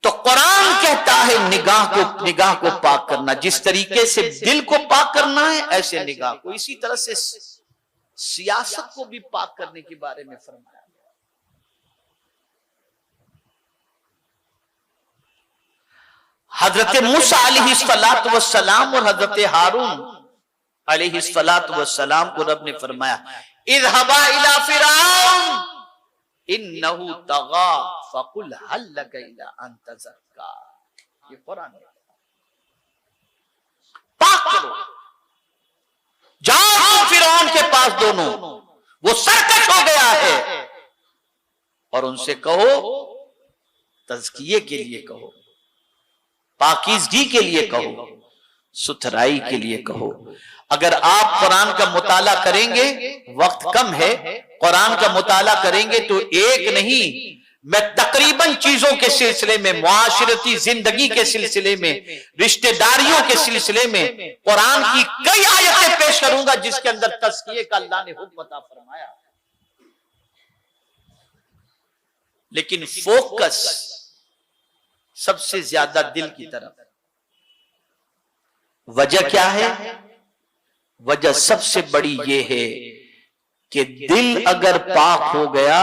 तो कुरान कहता है निगाह को पाक करना, जिस तरीके से दिल को पाक करना है ऐसे निगाह को, इसी तरह से सियासत को भी पाक करने के बारे में फरमाया। हजरत मूसा अलैहिस्सलातु वस्सलाम और हजरत हारून अलैहिस्सलातु वस्सलाम को रब ने फरमाया, इज़हबा इला फिरऔन इन्नहु तगा फकुल हल लक इला अन तज़क्का। ये कुरान है। पाक करो, जाओ फिरौन के पास, दोनों वो सरकश हो गया है, और उनसे कहो, तज़किये के लिए कहो, पाकीज़गी के लिए कहो, सुथराई के लिए कहो। अगर आप कुरान का मुताला करेंगे, वक्त कम है, कुरान का मुताला करेंगे तो एक नहीं, मैं तकरीबन चीजों के सिलसिले में, मुआशरती जिंदगी के सिलसिले में, रिश्तेदारियों के सिलसिले में कुरान की कई आयतें पेश करूंगा जिसके अंदर तज़किये का अल्लाह ने हुक्म अता फरमाया। लेकिन फोकस सबसे ज्यादा दिल की तरफ। वजह क्या है? वजह सबसे बड़ी ये है कि दिल अगर पाक हो गया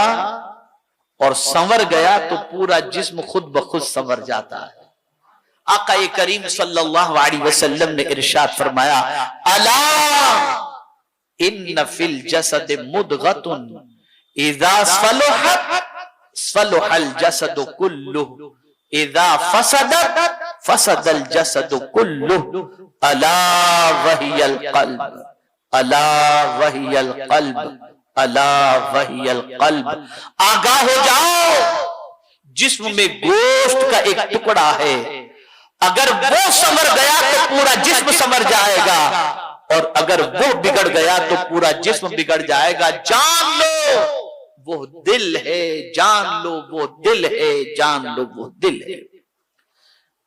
और संवर गया तो पूरा जिस्म खुद ब खुद संवर जाता है। आका करीम सल्लल्लाहु अलैहि वसल्लम ने इरशाद फरमाया, अला इन्न फिल जसद मुदगतुन इज़ा सलुहत सलुहल जसदु कुल्लुहु इज़ा फसदत फसदल जसदु कुल्लुहु अला वहियल क़ल्ब अला वहियल क़ल्ब अला वहियल क़ल्ब। आगाह हो जाओ, जिस्म में गोश्त का एक टुकड़ा है, अगर वो संवर गया तो पूरा जिस्म संवर जाएगा, और अगर वो बिगड़ गया तो पूरा जिस्म बिगड़ जाएगा। जान लो वो दिल है, जान लो वो दिल है, जान लो वो दिल है।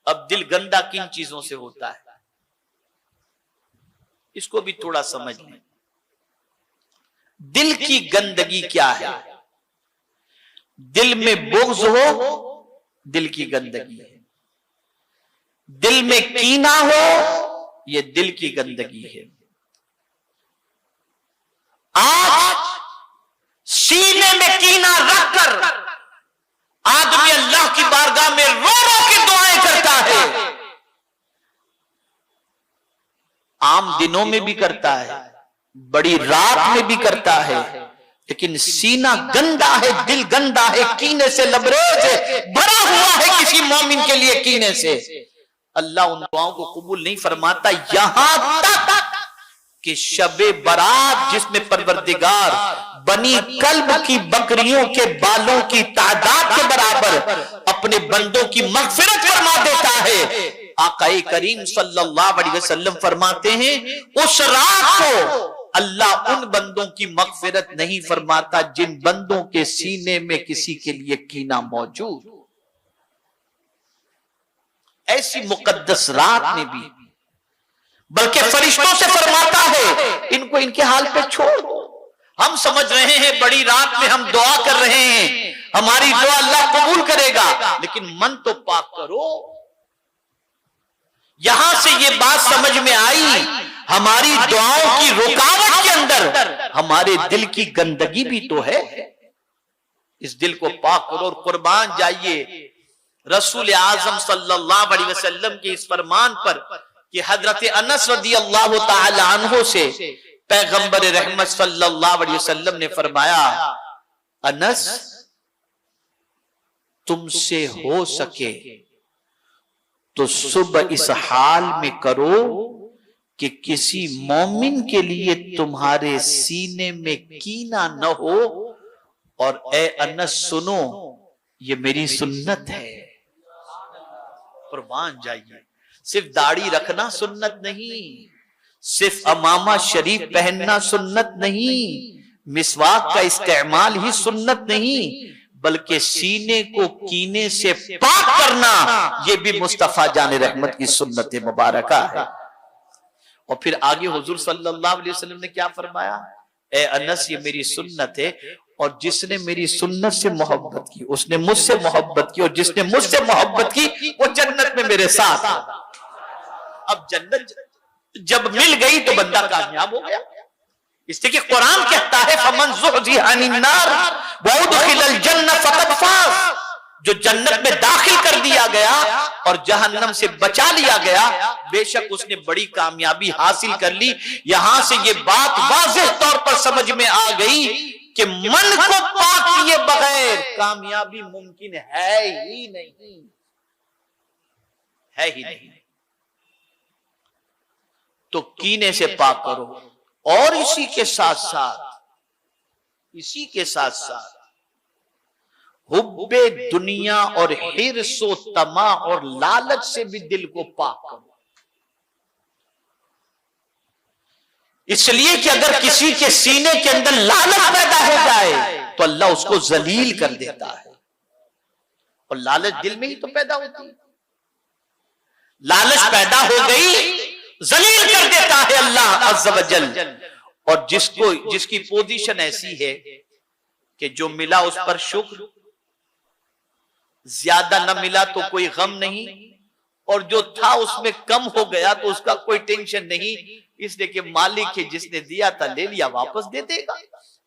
अब दिल गंदा किन चीजों से होता है, इसको भी थोड़ा समझ लें। दिल की गंदगी क्या है? दिल में बुग़्ज़ हो, दिल की गंदगी है। दिल में कीना हो, यह दिल की गंदगी है। आज सीने में कीना रखकर आदमी अल्लाह की बारगाह में रो रो के दुआएं करता है, आम दिनों में भी करता है, बड़ी रात में भी करता है, लेकिन सीना गंदा है, दिल गंदा है, कीने से लबरेज है, भरा हुआ है किसी मोमिन के लिए कीने से। अल्लाह उन दुआओं को कबूल नहीं फरमाता, यहां तक कि शबे बारात जिसमें परवरदिगार बनी कल्ब की बकरियों के बालों की तादाद के बराबर अपने बंदों की मग़फ़िरत फरमा देता है। आक़ाए करीम सल्लल्लाहु अलैहि वसल्लम फरमाते हैं उस रात को अल्लाह उन बंदों की मग़फ़िरत नहीं फरमाता जिन बंदों के सीने में किसी के लिए कीना मौजूद हो। ऐसी मुकद्दस रात में भी बल्कि फरिश्तों से फरमाता है इनको इनके हाल पे छोड़ दो। हम समझ रहे हैं बड़ी रात में हम दुआ कर रहे हैं, हमारी दुआ अल्लाह कबूल करेगा, लेकिन मन तो पाक करो। यहां से ये बात समझ में आई हमारी दुआओं की रुकावट के अंदर हमारे दिल की गंदगी भी तो है। इस दिल को पाक करो और कुर्बान जाइए रसूल आजम सल्लल्लाहु अलैहि वसल्लम के इस फरमान पर कि हजरत अनस रदियल्लाहु ताला अन्हु से पैगंबर रहमत सल्लल्लाहु अलैहि वसल्लम ने फरमाया, अनस तुमसे हो सके तो सुबह इस हाल में करो कि किसी मोमिन के लिए तुम्हारे सीने में कीना न हो। और ए अनस सुनो, ये मेरी सुन्नत है। कुर्बान जाइए, सिर्फ दाढ़ी रखना सुन्नत नहीं, सिर्फ अमामा शरीफ पहनना सुन्नत नहीं, मिसवाक का इस्तेमाल ही सुन्नत नहीं, बल्कि सीने को कीने से पाक करना यह भी मुस्तफा जान रहमत की सुन्नत मुबारका है। और फिर आगे हुजूर सल्लल्लाहु अलैहि वसल्लम ने क्या फरमाया, ए अनस ये मेरी सुन्नत है और जिसने मेरी सुन्नत से मोहब्बत की उसने मुझसे मोहब्बत की और जिसने मुझसे मोहब्बत की वो जन्नत में मेरे साथ। अब जन्नत जब मिल गई तो बंदा कामयाब हो गया। इसलिए कि कुरान कहता है फमन ज़ुहज़िहा अनिन नार व उदखिलल जन्नह फ़क़द फ़ाज़, जो जन्नत में दाखिल कर दिया गया और जहन्नम से बचा लिया गया बेशक उसने बड़ी कामयाबी हासिल कर ली। यहां से ये बात वाज़ेह तौर पर समझ में आ गई कि मन को पाक किए बगैर कामयाबी मुमकिन है ही नहीं, है ही नहीं। तो कीने से पाक करो और इसी के साथ साथ हुब्बे दुनिया और हिर्सो तमा और लालच से भी दिल को पाक करो। इसलिए कि अगर किसी के सीने के अंदर लालच पैदा हो जाए तो अल्लाह उसको जलील कर देता है। और लालच दिल में ही तो पैदा होती है, लालच पैदा हो गई जलील कर देता है अल्लाह अज़्ज़ व जल। और जिसकी पोजीशन ऐसी है कि जो मिला उस पर शुक्र, ज्यादा न मिला तो कोई गम नहीं, और जो था उसमें कम हो गया तो उसका कोई टेंशन नहीं, इसलिए कि मालिक है जिसने दिया था ले लिया वापस दे देगा।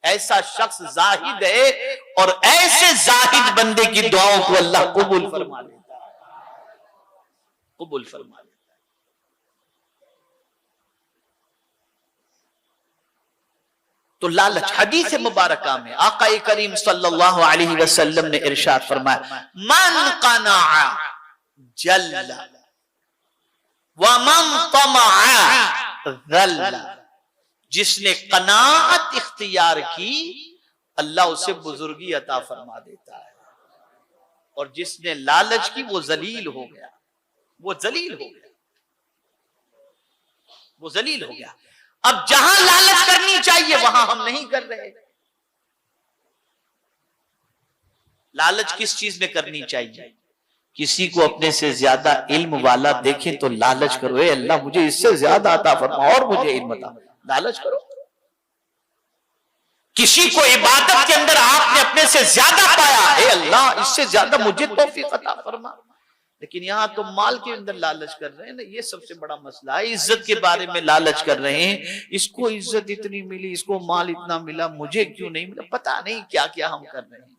ऐसा शख्स जाहिद है और ऐसे जाहिद बंदे की दुआओं को अल्लाह कबूल फरमा लेता है, कबूल फरमा लेता है। तो लालच, हदीस मुबारका में आक़ाए करीम सल्लल्लाहु अलैहि वसल्लम ने इरशाद फरमाया, मन क़नाअ जल्ला व मन तमअ ज़ल्ला, जिसने कनाअत इख्तियार की अल्लाह उसे बुजुर्गी अता फरमा देता है, और जिसने लालच की वो जलील हो गया, वो जलील हो गया, वो जलील हो गया। अब जहां लालच करनी चाहिए वहां हम नहीं कर रहे। लालच किस चीज में करनी चाहिए? किसी को अपने से ज्यादा इल्म वाला देखे तो लालच करो, ए अल्लाह मुझे इससे ज्यादा अता फरमा और मुझे इल्म अता, लालच करो। किसी को इबादत के अंदर आपने अपने से ज्यादा पाया, ए अल्लाह इससे ज्यादा मुझे तौफीक अता फरमा। लेकिन यहां तो माल के अंदर लालच कर रहे हैं ना, ये सबसे बड़ा मसला है। इज्जत के बारे में लालच कर रहे हैं, इसको इज्जत इतनी मिली, इसको माल इतना मिला, मुझे क्यों नहीं मिला, पता नहीं क्या क्या हम कर रहे हैं।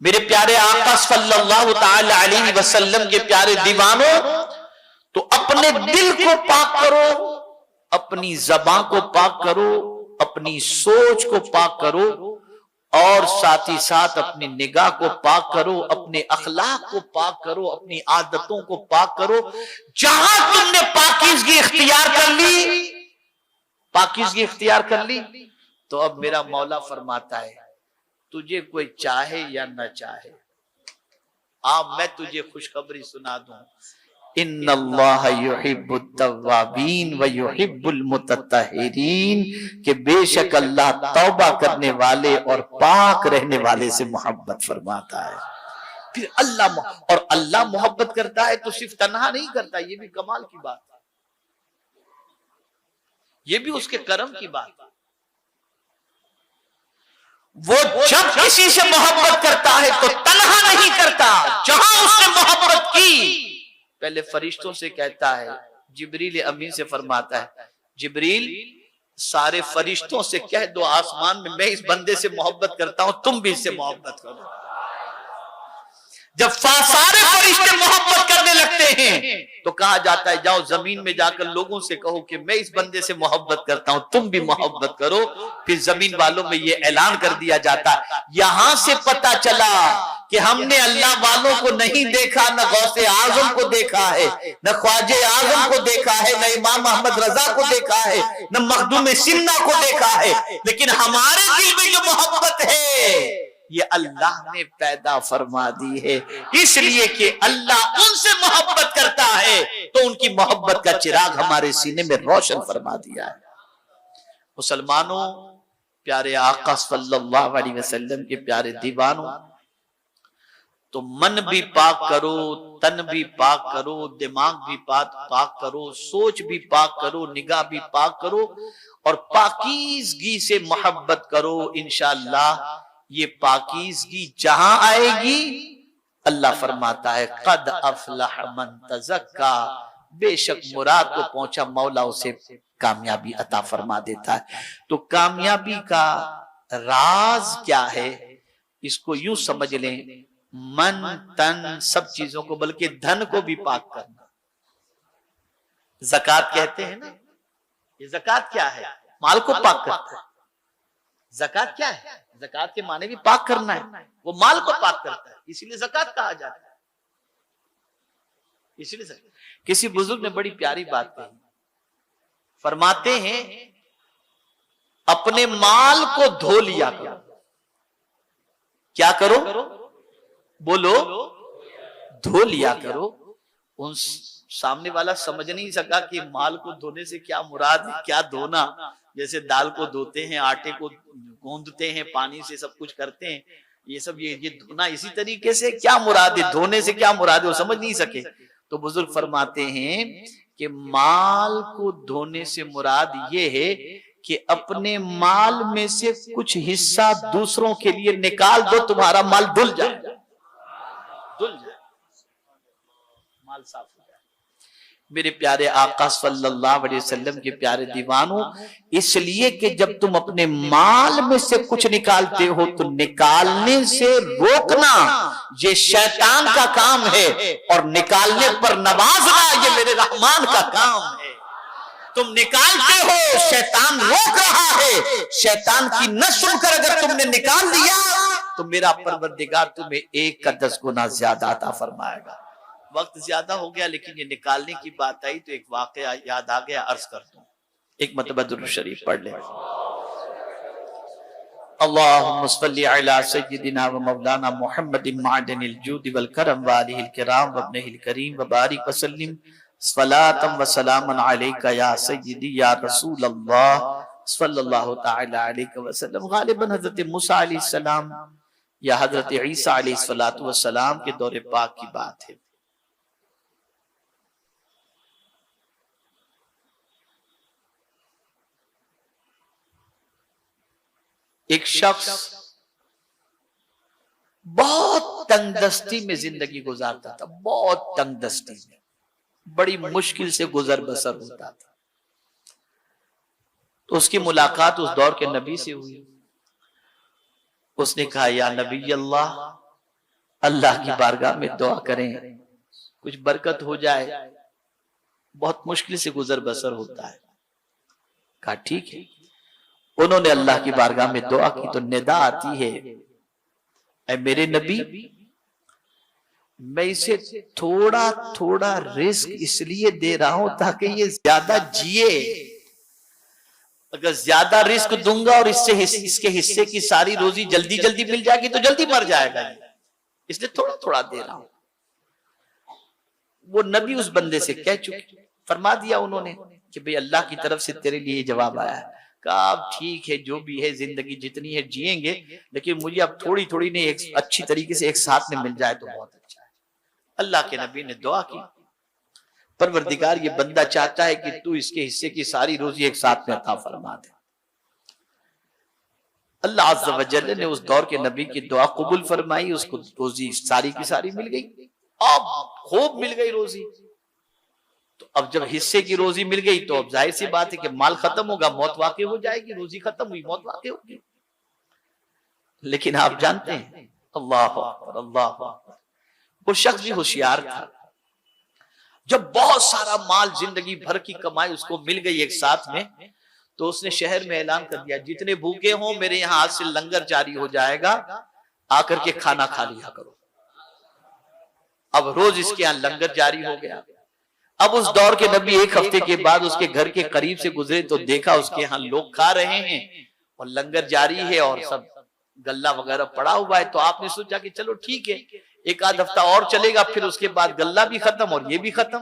मेरे प्यारे आका सल्लल्लाहु ताला अलैहि वसल्लम के प्यारे दीवानों, तो अपने दिल को पाक करो, अपनी ज़बान को पाक करो, अपनी सोच को पाक करो, और साथ ही साथ अपनी निगाह को पाक करो, अपने अखलाक को पाक करो, अपनी आदतों को पाक करो। जहां तुमने पाकीज़गी इख्तियार कर ली पाकीज़गी इख्तियार कर ली, तो अब मेरा मौला फरमाता है तुझे कोई चाहे या न चाहे, आप मैं तुझे खुशखबरी सुना दूं, इन्नल्लाह युहिब्बुत तव्वाबीन व युहिब्बुल मुतत्तहिरीन, कि बेशक अल्लाह तौबा करने वाले और पाक रहने वाले से मोहब्बत फरमाता है। फिर अल्लाह, और अल्लाह मोहब्बत करता है तो सिर्फ तन्हा नहीं करता, ये भी कमाल की बात है, ये भी उसके करम की बात है। वो जब किसी से मोहब्बत करता है तो तन्हा नहीं करता, जहां उसने मोहब्बत की पहले फरिश्तों से कहता है, जिब्रील अमीन से फरमाता है, जिब्रील सारे फरिश्तों से कह दो आसमान में मैं इस बंदे से मोहब्बत करता हूं, तुम भी इससे मोहब्बत करो। जब सारे फरिश्ते मोहब्बत करने लगते हैं तो कहा जाता है जाओ जमीन में जाकर लोगों से कहो कि मैं इस बंदे से मोहब्बत करता हूं, तुम भी मोहब्बत करो। फिर जमीन वालों में ये ऐलान कर दिया जाता है, यहां से पता चला कि हमने अल्लाह वालों को नहीं देखा, न गौसे आजम को देखा है, न ख्वाजे आजम को देखा है, न इमाम अहमद रजा को देखा है, न मखदूम सिन्ना को देखा है, लेकिन हमारे दिल में जो मोहब्बत है ये अल्लाह ने पैदा फरमा दी है, इसलिए कि अल्लाह उनसे मोहब्बत करता है तो उनकी मोहब्बत का चिराग हमारे सीने में रोशन फरमा दिया है। मुसलमानों, प्यारे आका सल्लल्लाहु अलैहि वसल्लम के प्यारे दीवानों, तो मन भी पाक करो, तन भी पाक करो, दिमाग भी पाक करो, सोच भी पाक करो, निगाह भी पाक करो और पाकीज़गी से मोहब्बत करो। इंशाअल्लाह ये पाकीज़गी जहां आएगी, अल्लाह फरमाता है कद अफलह मन तज़क्का, बेशक मुराद को पहुंचा मौला उसे कामयाबी अता फरमा देता है। तो कामयाबी का राज क्या है, इसको यूं समझ लें, मन तन सब चीजों को, बल्कि धन को भी पाक करना। ज़कात कहते हैं ना, ये ज़कात क्या है, माल को पाक करता है। ज़कात क्या है, ज़कात के माने भी पाक करना है, वो माल को पाक करता है, इसीलिए ज़कात कहा जाता है। इसीलिए किसी बुजुर्ग ने बड़ी प्यारी बात कही, फरमाते हैं अपने माल को धो लिया करो। क्या करो, बोलो, धो लिया करो। उन सामने वाला समझ नहीं सका कि माल को धोने से क्या मुराद है, क्या धोना, जैसे दाल को धोते हैं, आटे को गूंदते हैं, पानी से सब कुछ करते हैं, ये सब ये धोना इसी तरीके से क्या मुराद है, धोने से क्या मुराद है, वो समझ नहीं सके। तो बुजुर्ग फरमाते हैं कि माल को धोने से मुराद ये है कि अपने माल में से कुछ हिस्सा दूसरों के लिए निकाल दो, तुम्हारा माल धुल जाए, धुल जाए, माल साफ हो जाए। मेरे प्यारे आका सल्लल्लाहु अलैहि वसल्लम के प्यारे दीवानों, इसलिए कि जब तुम अपने माल में से कुछ निकालते हो तो निकालने से रोकना ये शैतान का काम है, और निकालने पर नवाजना ये मेरे रहमान का काम है। तुम निकालते हो, शैतान रोक रहा है, शैतान की न सुनकर अगर तुमने निकाल दिया तो मेरा परवरदिगार तुम्हें 1 का 10 गुना ज्यादा अता फरमाएगा। वक्त ज्यादा हो गया, लेकिन ये निकालने की बात आई तो एक वाकया याद आ गया, अर्ज कर दूं। एक मरतबा दुरूद शरीफ पढ़ ले। अल्लाहुम्मा सल्लि अला सय्यिदिना व मौलाना मुहम्मदिन मादनिल जूद वल करम व आलिहिल किराम व इब्निहिल करीम व बारिक व सल्लिम सलातम व सलामन अलैका या सय्यिदी या रसूल अल्लाह सल्लल्लाहु तआला अलैहि व सल्लम। गालिबन हजरत मूसा अलैहिस्सलाम या हजरत ईसा अलैहिस्सलातु व सलाम के दौरे पाक की बात है। एक शख्स बहुत तंगदस्ती में जिंदगी गुजारता था, बहुत तंगदस्ती में, बड़ी मुश्किल से गुजर बसर होता था। तो उसकी मुलाकात उस दौर के नबी से हुई। उसने कहा, या नबी अल्लाह, अल्लाह की बारगाह में दुआ करें, कुछ बरकत हो जाए, बहुत मुश्किल से गुजर बसर होता है। कहा ठीक है। उन्होंने अल्लाह की बारगाह में दुआ की तो निदा आती है, ऐ मेरे नबी, मैं इसे थोड़ा थोड़ा रिस्क इसलिए दे रहा हूं ताकि ये ज्यादा जिए, अगर ज्यादा रिस्क दूंगा और इसके हिस्से की सारी रोजी जल्दी जल्दी मिल जाएगी तो जल्दी मर जाएगा, इसलिए थोड़ा थोड़ा दे रहा हूं। वो नबी उस बंदे से कह चुके, फरमा दिया उन्होंने कि भाई अल्लाह की तरफ से तेरे लिए जवाब आया है। कहा ठीक है, जो भी है जिंदगी जितनी है जिएंगे, लेकिन मुझे अब थोड़ी थोड़ी नहीं एक अच्छी तरीके से एक साथ में मिल जाए तो बहुत अच्छा है। अल्लाह के नबी ने दुआ की, परवरदिगार ये बंदा चाहता है कि तू इसके हिस्से की सारी रोजी एक साथ में अता फरमा दे। अल्लाह अज़्ज़ व जल्ल ने उस दौर के नबी की दुआ कबूल फरमाई, उसको रोजी सारी की सारी मिल गई, अब खूब मिल गई रोजी। तो अब जब हिस्से की रोजी मिल गई तो अब जाहिर सी बात है कि माल खत्म होगा, मौत वाक़ई हो जाएगी, रोजी खत्म हुई, मौत वाक़ई होगी। लेकिन आप जानते हैं, अल्लाह अकबर अल्लाह अकबर, वो शख्स भी होशियार था। जब बहुत सारा माल जिंदगी भर की कमाई उसको मिल गई एक साथ में, तो उसने शहर में ऐलान कर दिया, जितने भूखे हों मेरे यहां आज से लंगर जारी हो जाएगा, आकर के खाना खा लिया करो। अब रोज इसके यहां लंगर जारी हो गया। अब उस दौर के नबी एक हफ्ते के बाद उसके घर के करीब से गुजरे तो देखा उसके यहाँ लोग खा रहे हैं और लंगर जारी है और सब गल्ला वगैरह पड़ा हुआ है। तो आपने सोचा कि चलो ठीक है, एक आध हफ्ता और चलेगा, फिर उसके बाद गल्ला भी खत्म और ये भी खत्म।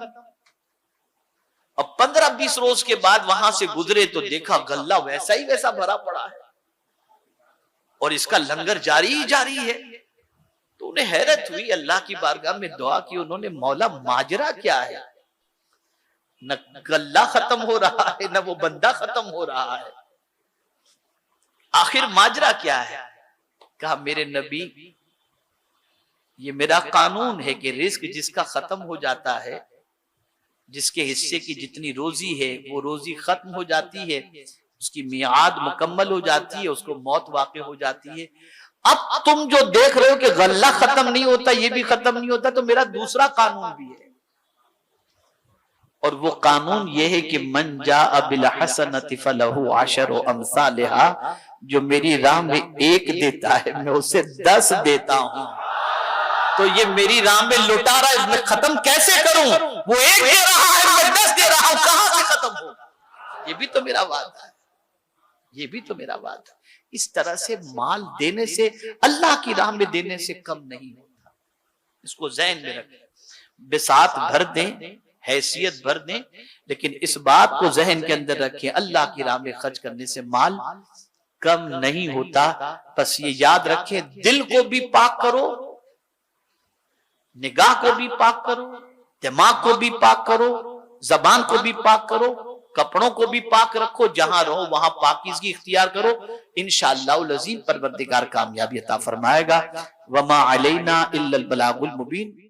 अब 15-20 रोज के बाद वहां से गुजरे तो देखा गल्ला वैसा ही वैसा भरा पड़ा है और इसका लंगर जारी ही जारी है। तो उन्हें हैरत हुई, अल्लाह की बारगाह में दुआ की उन्होंने, मौला माजरा क्या है, न गल्ला खत्म हो रहा है न वो बंदा खत्म हो रहा है, आखिर माजरा क्या है। कहा मेरे नबी, ये मेरा कानून है कि रिस्क जिसका खत्म हो जाता है, जिसके हिस्से की जितनी रोजी है वो रोजी खत्म हो जाती है, उसकी मियाद मुकम्मल हो जाती है, उसको मौत वाक़ई हो जाती है। अब तुम जो देख रहे हो कि गल्ला खत्म नहीं होता, ये भी खत्म नहीं होता, तो मेरा दूसरा कानून भी है, और वो कानून ये है कि मन जाअ बिल हसनति फलहु अशरु अमसालिहा, जो मेरी राह में एक देता है मैं उसे 10 देता हूं। तो ये मेरी राह में लुटा रहा है, मैं खत्म कैसे करूं, वो एक दे रहा है मैं 10 दे रहा हूं, कहां से खत्म होगा। ये भी तो मेरा वादा है, ये भी तो मेरा वादा। इस तरह से माल देने से, अल्लाह की राह में देने से कम नहीं होता, इसको ज़हन में रखें। बिसात भर दें, हैसियत भर दें, लेकिन इस बात को ज़हन के अंदर रखें, अल्लाह की राह में खर्च करने से माल कम नहीं होता। बस ये याद रखें, दिल को भी पाक करो, निगाह को भी पाक करो, दिमाग को भी पाक करो, जबान को भी पाक करो, कपड़ों को भी पाक रखो, जहां रहो वहां पाकीज़गी इख्तियार करो। इंशाअल्लाह अज़ीम परवरदिगार कामयाबी अता फरमाएगा। वमा अलैना इल्लल बलागुल मुबीन।